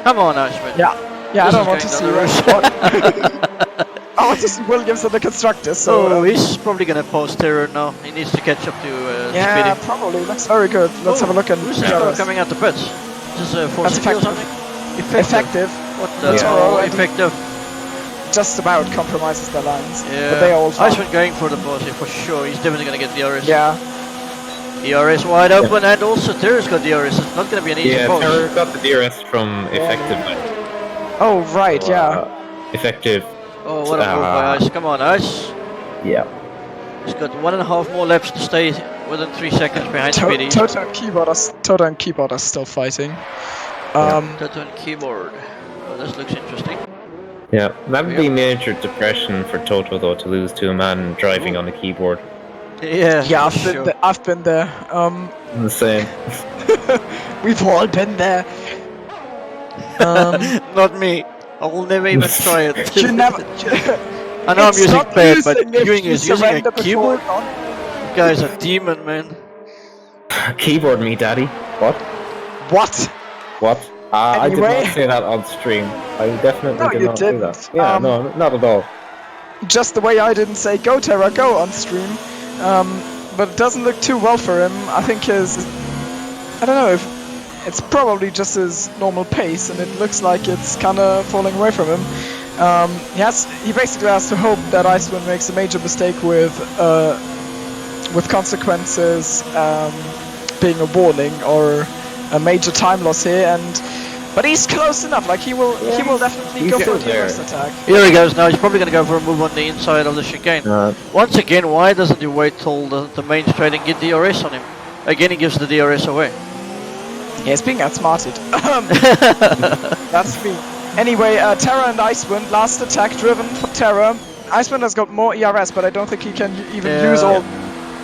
Come on, Icewind. Yeah, I This don't is want to going see down the I want to see Williams and the Constructors. So he's probably gonna post Terror now. He needs to catch up to yeah, Speedy. probably. Looks very good. Let's have a look at who's DRS. coming out the pits? Is this Force That's or something? Effective. What the Toro, and effective? just about compromises their lines. Yeah. But they all fine. Icewind going for the pause here for sure. He's definitely gonna get DRS. Yeah. DRS wide open, and also Terror's got DRS. It's not gonna be an easy Yeah, pause. Terra got the DRS from effective. Oh right, So, yeah. Effective. Oh, what a move by Ice. Come on, Ice. Yeah. He's got 1.5 more laps to stay within 3 seconds behind Speedy. Toto and Keyboard are still fighting. Toto and keyboard. Oh, this looks interesting. Yeah, that would be major depression for Toto though to lose to a man driving on a keyboard. Yeah, Yeah, sure. I've been there. The same. We've all been there. Not me. I will never even try it. You never. I know I'm It's using not pad, but using if doing you is using a surrender before keyboard. dawn. You guys are demon, man. Keyboard me, daddy. What? What? What? I did Anyway. not say that on stream. I definitely No, did you not do that. didn't. Yeah, no, not at all. Just the way I didn't say go Terra, go on stream. But it doesn't look too well for him. I think I don't know if it's probably just his normal pace, and it looks like it's kind of falling away from him. He basically has to hope that Icewind makes a major mistake with consequences being a warning or a major time loss here, but he's close enough. Like he will definitely go for a DRS attack. Here he goes now. He's probably going to go for a move on the inside of the chicane. Once again, why doesn't he wait till the main straight and get DRS on him? Again, he gives the DRS away. Yeah, he's being outsmarted. That's me. Anyway, Terra and Icewind, last attack driven for Terra. Icewind has got more ERS, but I don't think he can even use all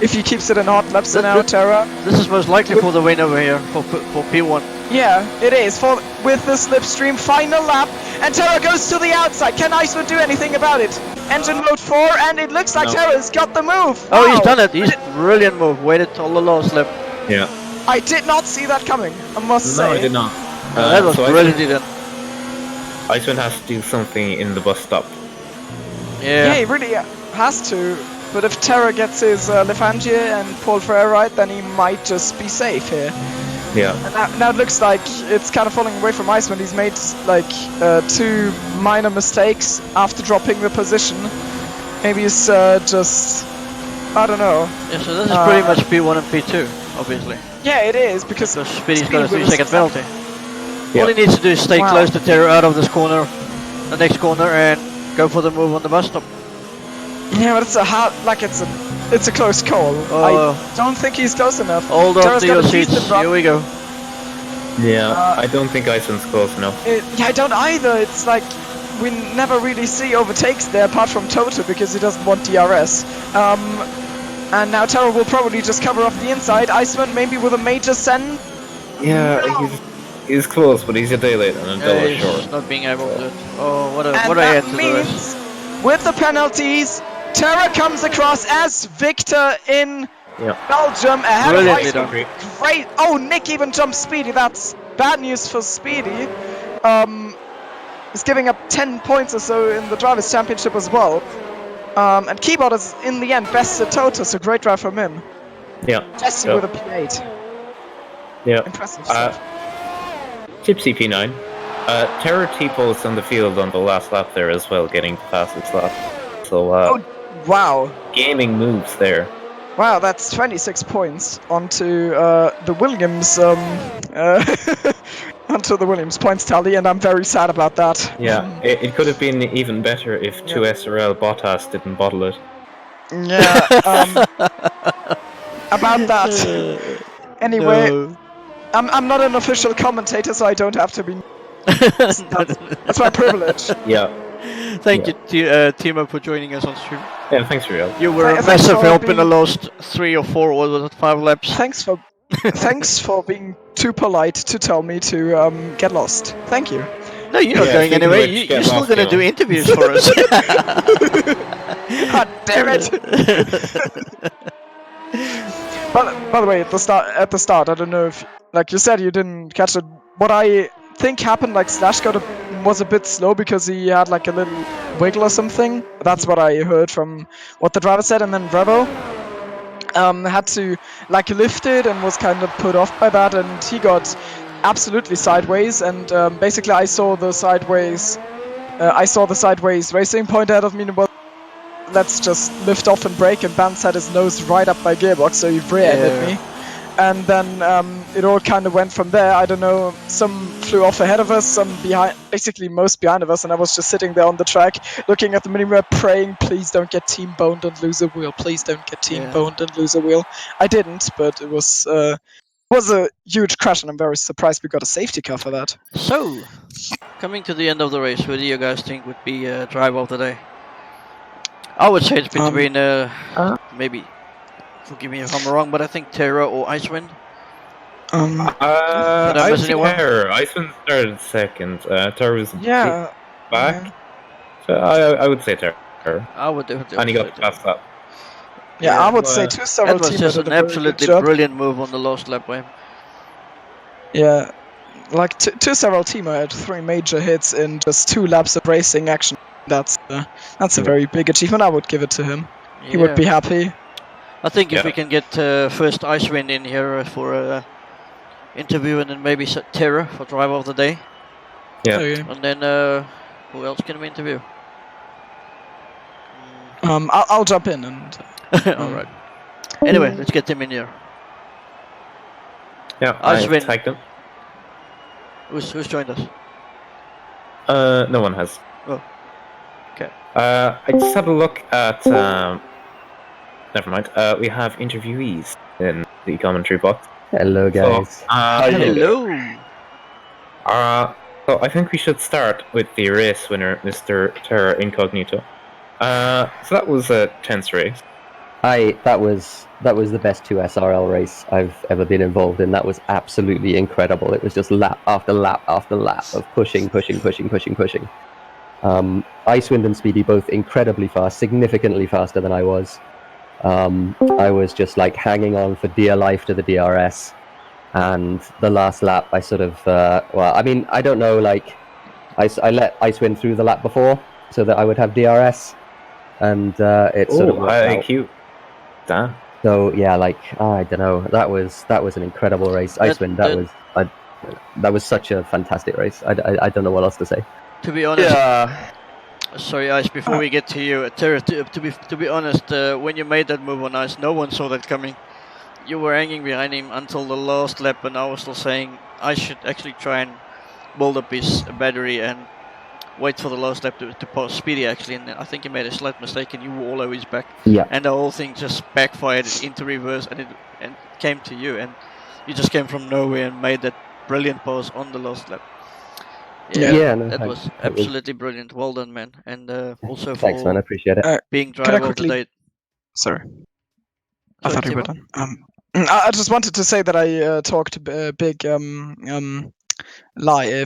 if he keeps it in hot laps now, Terra. This is most likely for the win over here, for P1. Yeah, it is. With the slipstream, final lap, and Terra goes to the outside. Can Icewind do anything about it? Engine mode 4, and it looks like Terra's got the move. Oh, he's done it. He's brilliant move. Waited till the last lap. Yeah. I did not see that coming, I must say. No, I did not. That was brilliantly done. Icewind has to do something in the bus stop. Yeah, he really has to. But if Terra gets his Lefangia and Paul Ferrer right, then he might just be safe here. Yeah. And now it looks like it's kind of falling away from Icewind. He's made like 2 minor mistakes after dropping the position. Maybe he's just, I don't know. Yeah, so this is pretty much P1 and P2, obviously. Yeah, it is, because Speedy's got a 3-second penalty. Yeah. All he needs to do is stay close to Terra out of this corner, the next corner, and go for the move on the bus stop. Yeah, but it's a close call. I don't think he's close enough. Hold on to your seats. Here we go. Yeah, I don't think Iceland's close enough. Yeah, I don't either. It's like we never really see overtakes there, apart from Toto, because he doesn't want DRS. And now Terra will probably just cover off the inside. Icewind maybe with a major send. Yeah, he's close, but he's a day late and a dollar short. Not being able to do it. Oh, what a end to the race. With the penalties, Terra comes across as victor in Belgium ahead of Icewind. Great. Oh, Nick even jumped Speedy. That's bad news for Speedy. He's giving up 10 points or so in the Drivers' Championship as well. And Keyboard is, in the end, bested Toto, so great drive from him. Yeah. Jesse with a P8. Yeah. Impressive stuff. Tipsy P9. Terra T-post on the field on the last lap there as well, getting the fastest lap. So, wow. Gaming moves there. Wow, that's 26 points onto the Williams onto the Williams points tally, and I'm very sad about that. Yeah, it could have been even better if 2SRL Bottas didn't bottle it. Yeah, about that. Anyway, I'm not an official commentator, so I don't have to be. That's my privilege. Yeah. Thank you, Thimo, for joining us on stream. Yeah, thanks, Real. You were a massive help in the last 3 or 4, what was it, 5 laps? Thanks for being too polite to tell me to get lost. Thank you. No, you're not going anywhere. You're still going to do interviews for us. God damn it! By the way, at the start, I don't know if, like you said, you didn't catch it. What I think happened, like Slash was a bit slow because he had like a little wiggle or something. That's what I heard from what the driver said, and then Revo had to like lift it and was kind of put off by that, and he got absolutely sideways, and basically I saw the sideways racing point ahead of me, and was, let's just lift off and brake, and Vance had his nose right up my gearbox, so he rear-ended me. And then it all kind of went from there. I don't know, some flew off ahead of us, some behind, basically most behind of us, and I was just sitting there on the track, looking at the minimap, praying, please don't get team-boned and lose a wheel, please don't get team-boned and lose a wheel. I didn't, but it was a huge crash, and I'm very surprised we got a safety car for that. So, coming to the end of the race, who do you guys think would be driver of the day? I would say it's between maybe, forgive me if I'm wrong, but I think Terra or Icewind. I see Terra. Icewind started second. Terra was back. Yeah. So I would say Terra. I would definitely. And he got past that. Yeah, I would say two several teams. That was just an absolutely brilliant move on the last lap by him. Yeah, like two several Timo had 3 major hits in just 2 laps of racing action. That's a very big achievement. I would give it to him. He would be happy. I think if we can get first Icewind in here for interview, and then maybe Terra for driver of the day. Yeah. Okay. And then who else can we interview? I'll jump in and. All right. Anyway, let's get him in here. Yeah, I've Ashwin. tagged him. Who's joined us? No one has. Oh. Okay. I just had a look at. Never mind. We have interviewees in the commentary box. Hello, guys. So, Hello. So I think we should start with the race winner, Mr. Terra Incognita. So that was a tense race. That was the best 2 SRL race I've ever been involved in. That was absolutely incredible. It was just lap after lap after lap of pushing. Icewind and Speedy both incredibly fast, significantly faster than I was. I was just like hanging on for dear life to the DRS, and the last lap I sort of I don't know, like I let Icewind through the lap before so that I would have DRS, and it sort of worked out. IQ. Damn. So yeah, like I don't know. That was an incredible race. Icewind. That was such a fantastic race. I don't know what else to say. To be honest. Yeah. Sorry, Ice. Before we get to you, Terra. To be honest, when you made that move on Ice, no one saw that coming. You were hanging behind him until the last lap, and I was still saying I should actually try and build up his battery and wait for the last lap to pass Speedy actually, and I think he made a slight mistake and you were all over his back. Yeah. And the whole thing just backfired into reverse, and it came to you, and you just came from nowhere and made that brilliant pass on the last lap. That was absolutely brilliant. Well done, man. And also for thanks, man. I appreciate it. Being driver of the day. Sorry. I thought you were done. I just wanted to say that I talked big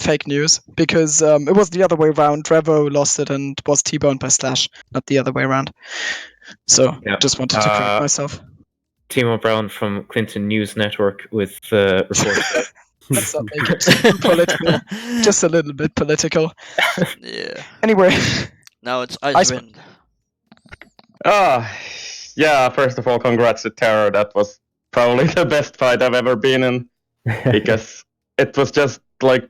fake news, because it was the other way around. Revo lost it and was T-boned by Slash, not the other way around. So just wanted to correct myself. Thimo Brown from Clinton News Network with reports. Let's not make it too political. Just a little bit political. Yeah. Anyway. Now it's Icewind. Yeah, first of all, congrats to Terror. That was probably the best fight I've ever been in, because it was just like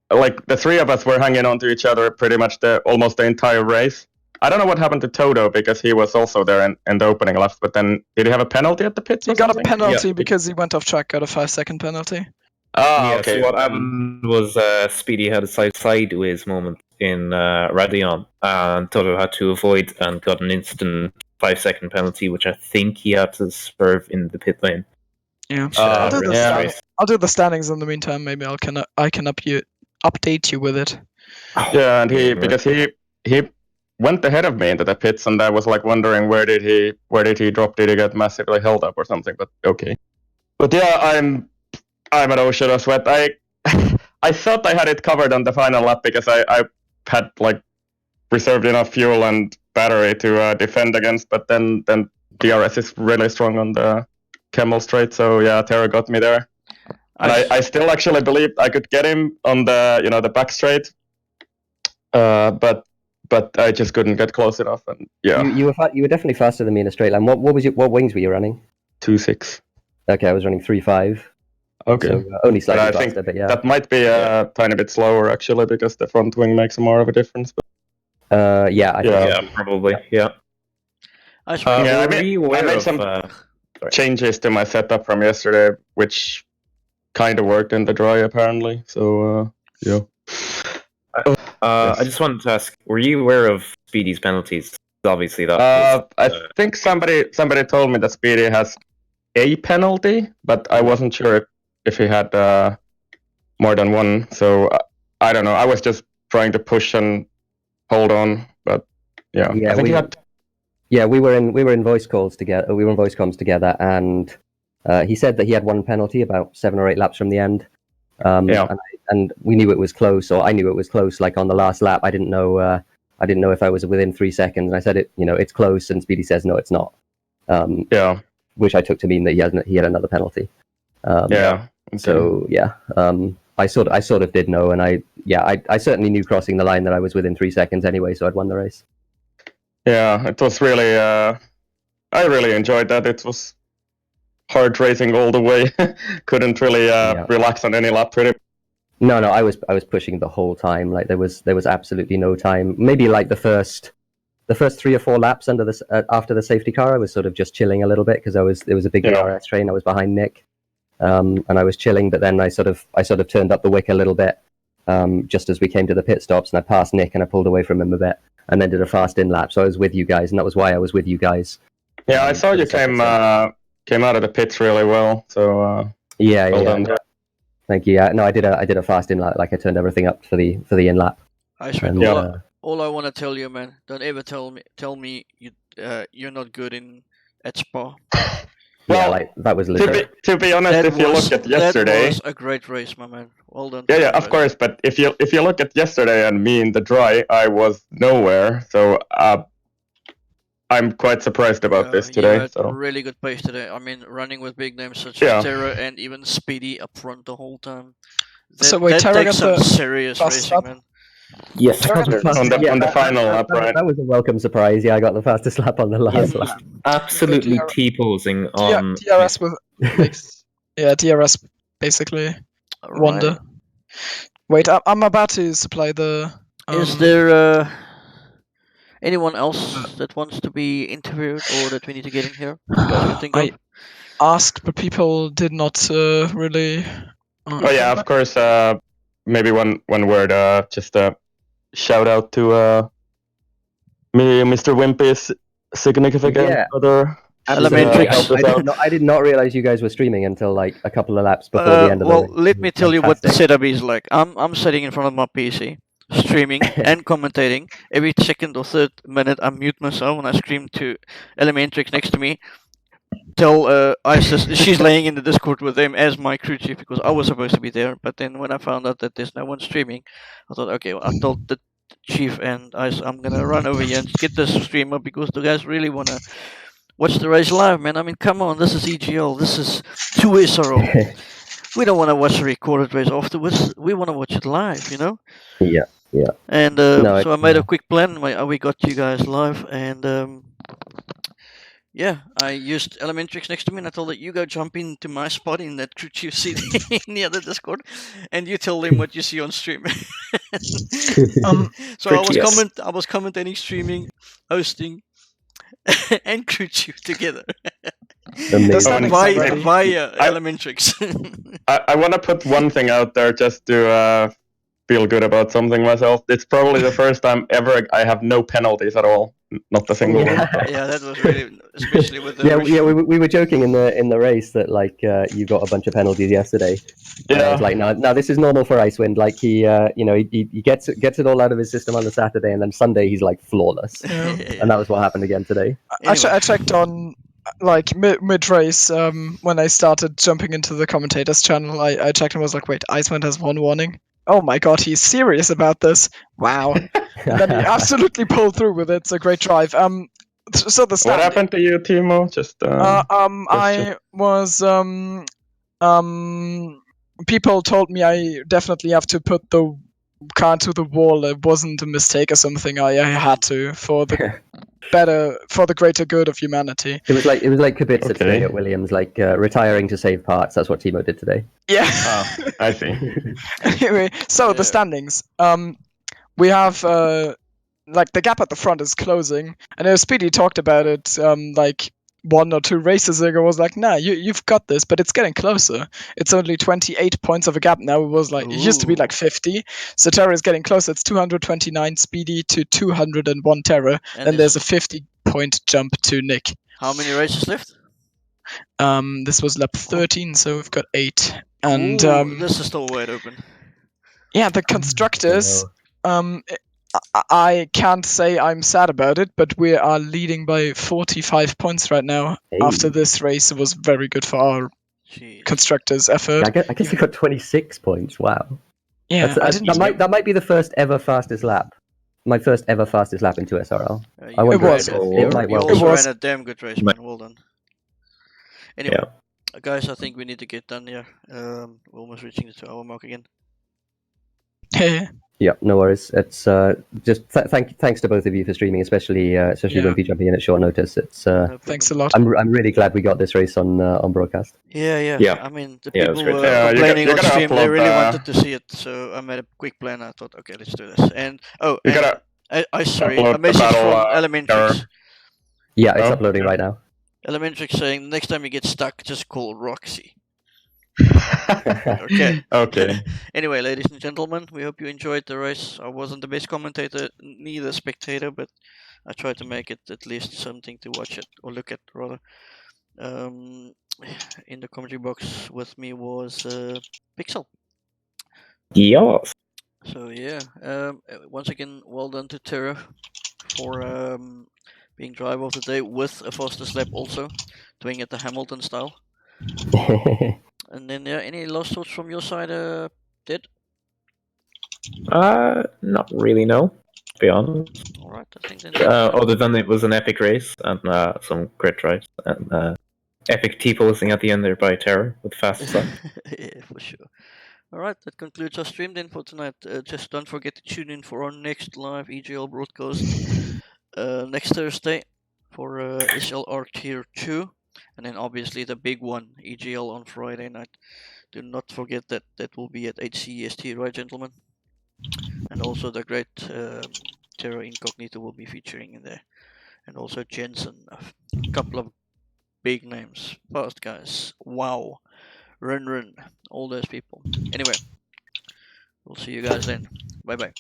the three of us were hanging on to each other pretty much almost the entire race. I don't know what happened to Toto, because he was also there in the opening left, but then did he have a penalty at the pits? He got a penalty because he went off track, got a 5-second penalty. Okay. So what happened was Speedy had a sideways moment in Radion, and Toto had to avoid and got an instant 5-second penalty, which I think he had to swerve in the pit lane. Yeah, I'll do the standings in the meantime. Maybe I can update you with it. Yeah, and because he went ahead of me into the pits, and I was like wondering where did he drop? Did he get massively held up or something? But okay. But yeah, I'm at Ocean of Sweat. I thought I had it covered on the final lap because I had like reserved enough fuel and battery to defend against, but then DRS is really strong on the Camel Straight, so yeah, Terra got me there. And I still actually believed I could get him on the the back straight, but I just couldn't get close enough. And yeah, you were definitely faster than me in a straight line. What wings were you running? 2.6. Okay, I was running 3.5. Okay, so, only slightly but I faster, think but yeah, that might be a tiny bit slower actually, because the front wing makes more of a difference. But I think probably. Yeah. I made some changes to my setup from yesterday, which kind of worked in the dry apparently. So yeah. Yes. I just wanted to ask: were you aware of Speedy's penalties? Obviously, that. I think somebody told me that Speedy has a penalty, but I wasn't sure if he had more than one. So I don't know. I was just trying to push and hold on, but yeah. I think he had. Yeah, we were in voice calls together. We were in voice comms together, and he said that he had one penalty about 7 or 8 laps from the end. And we knew it was close, or I knew it was close. Like on the last lap, I didn't know if I was within 3 seconds. And I said it's close, and Speedy says no, it's not. Which I took to mean that he had another penalty. Okay. So yeah, I sort of did know, and I certainly knew crossing the line that I was within 3 seconds anyway, so I'd won the race. Yeah, it was really. I really enjoyed that. It was heart racing all the way. Couldn't really relax on any lap, pretty. No, I was pushing the whole time. Like there was absolutely no time. Maybe like the first 3 or 4 laps after the safety car, I was sort of just chilling a little bit because there was a big DRS train. I was behind Nick, and I was chilling. But then I sort of turned up the wick a little bit just as we came to the pit stops, and I passed Nick and I pulled away from him a bit, and then did a fast in lap. So I was with you guys, and that was why I was with you guys. Yeah, I saw you came out of the pits really well. So well done there. Thank you. Yeah, no, I did a fast in lap. Like I turned everything up for the in lap. All I want to tell you, man, don't ever tell me you're not good at Spa. Well, like that was legit. To be honest, if you look at yesterday, that was a great race, my man. Well done. Yeah, of course. But if you look at yesterday and me in the dry, I was nowhere. So I'm quite surprised about this today. You had so really good pace today. I mean, running with big names such as Terra and even Speedy up front the whole time. That takes some serious racing, man. Yes, on the final lap, right? That was a welcome surprise. Yeah, I got the fastest lap on the last lap. Absolutely T-posing on DRS with DRS basically wonder. Wait, I'm about to supply the. Is there anyone else that wants to be interviewed or that we need to get in here? You guys can think of? Asked, but people did not really. Oh yeah, of course. Maybe one word. Just a shout out to Mr. Wimpy's significant other. I did not realize you guys were streaming until like a couple of laps before the end of the race. Well, let me tell you what the setup is like. I'm sitting in front of my PC, streaming and commentating. Every second or third minute, I mute myself and I scream to Elementrix next to me. Tell Isis she's laying in the Discord with them as my crew chief because I was supposed to be there. But then when I found out that there's no one streaming, I thought, okay, well, I told the chief and Isis, I'm gonna run over here and get this stream up because the guys really wanna watch the race live, man. I mean, come on, this is EGL, this is 2SRL. We don't want to watch a recorded race afterwards. We want to watch it live, you know. Yeah. And so I made a quick plan. We got you guys live, and yeah, I used Elementrix next to me, and I told that you go jump into my spot in that crew chief seat in the other Discord, and you tell them what you see on stream. So I was commentating, streaming, hosting, and crew chief together. Via Elementrix. I want to put one thing out there just to feel good about something myself. It's probably the first time ever I have no penalties at all. Not a single one. Yeah, that was really, especially with the we were joking in the race that like you got a bunch of penalties yesterday. Yeah, I was like, no, this is normal for Icewind. Like he gets it all out of his system on the Saturday, and then Sunday he's like flawless. And that was what happened again today. Anyway. I checked on like mid race when I started jumping into the commentators channel. I checked and was like, wait, Icewind has 1 warning. Oh my god, he's serious about this. Wow. And then he absolutely pulled through with it. It's a great drive. So the what happened to you, Thimo? Just I was people told me I definitely have to put the car to the wall. It wasn't a mistake or something. I had to for the greater good of humanity. It was like Kubica today at Williams, like retiring to save parts. That's what Thimo did today. Yeah. I see. Anyway, so the standings. We have like the gap at the front is closing. I know Speedy talked about it like 1 or 2 races ago. Was like, nah, you've got this, but it's getting closer. It's only 28 points of a gap now. It was like it used to be like 50. So Terra is getting closer. It's 229 Speedy to 201 Terra. And then there's a 50-point jump to Nick. How many races left? This was lap 13, so we've got 8. And this is still wide open. Yeah, the constructors. I can't say I'm sad about it, but we are leading by 45 points right now. Hey. After this race, it was very good for our constructors' effort. I guess we got 26 points. Wow. Yeah, that might be the first ever fastest lap. My first ever fastest lap into SRL. It was. You ran a damn good race, man. Well done. Anyway, guys, I think we need to get done here. We're almost reaching the 2-hour mark again. Yeah, no worries. It's just thanks to both of you for streaming, especially Wimpy jumping in at short notice. It's No Thanks a problem. lot. I'm really glad we got this race on broadcast. Yeah. Yeah. I mean, the Yeah, it was people great. were Yeah, complaining you on gotta stream. They upload really the- wanted to see it, so I made a quick plan. I thought, okay, let's do this. And You and gotta sorry, upload a the message battle, from error. Elementrix. Yeah, it's Oh, uploading okay. right now. Elementrix saying next time you get stuck, just call Roxy. Okay. Okay. Anyway, ladies and gentlemen, we hope you enjoyed the race. I wasn't the best commentator, neither spectator, but I tried to make it at least something to watch it or look at rather. In the commentary box with me was Pixel. Yes. So yeah, once again, well done to Terra for being driver of the day with a fastest lap also, doing it the Hamilton style. And then any last thoughts from your side, Did? Not really, no. To be honest. All right, I think then. Other than it was an epic race and some great drives and epic T-posing at the end there by Terror with fast stuff. Yeah, for sure. All right, that concludes our stream then for tonight. Just don't forget to tune in for our next live EGL broadcast next Thursday for SLR Tier 2. And then obviously the big one, EGL on Friday night. Do not forget that that will be at 8 CEST, right, gentlemen? And also the great Terra Incognita will be featuring in there. And also Jensen, a couple of big names, fast guys. Wow. Run, all those people. Anyway, we'll see you guys then. Bye bye.